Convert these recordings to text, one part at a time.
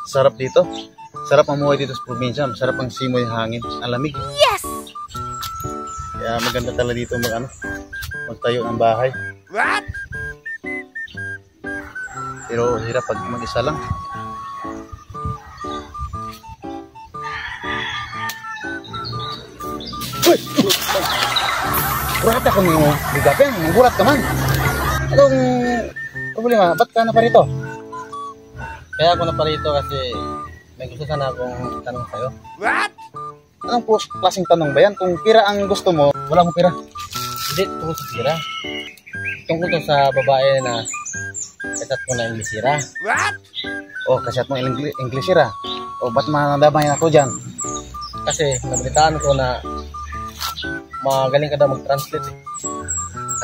Sarap dito. Sarap mamuhay dito sa probinsya. Masarap ang simoy hangin. Ang lamig. Yes! Kaya maganda talaga dito magtayo ng bahay. What? Pero hirap pag mag-isa lang. Uy! Kurata ko niyo. Bigapin, manggulat ka man. Anong problema? Ba't ka na pa rito? Kaya ako na pa rito kasi may gusto sana akong tanong sa'yo. What? Anong klaseng tanong ba yan? Kung pira ang gusto mo, wala akong pira. Hindi tungkol sa pira. Tungkol to sa babae na katat ko na Inglesira. What? Oh, kasyat mo Inglesira. O, ba't manadamay ako dyan? Kasi nabalitaan ko na magaling ka daw mag-translate eh.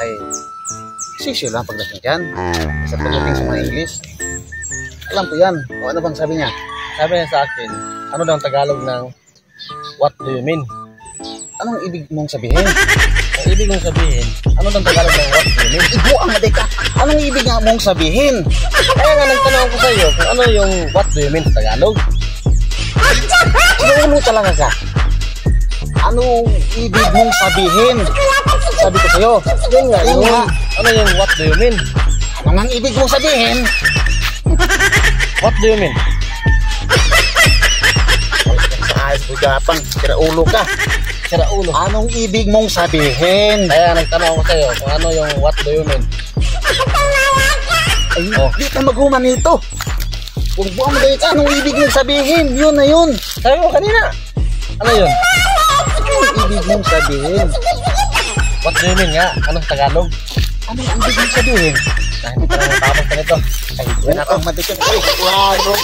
Ay, sisyo lang pagdating dyan. Sa pagdating sa mga English. Alam ko yan. O, ano bang sabi niya? Sabi niya sa akin, ano daw ang Tagalog ng what do you mean? Anong ibig mong sabihin? Ang ibig mong sabihin, ano daw ang Tagalog ng what do you mean? Ibu ang madeka. Anong ibig nga mong sabihin? Kaya nga nagtanong ko sa iyo kung ano yung what do you mean sa Tagalog. Sinuulo talaga ka. Anong ibig mong sabihin? Sabi ko sa'yo. Yun nga, Yun nga. ano yung what do you mean? Ano nga ibig mong sabihin? What do you mean? Sa ayos mo gapang. Sira ulo ka. Sira ulo. Anong ibig mong sabihin? Kaya nagtanong ko sa iyo kung ano yung what do you mean. Ay, di ka maghuman nito. Kung buang mo ka, anong ibig mong sabihin? Yun na yun. Sabi mo kanina. Ano yun? Anong ibig mong sabihin? What do you mean nga? Anong Tagalog? Anong ibig mong sabihin? Hindi pa lang matapos ka nito. Ay, wala kang matikin. Ay, wala.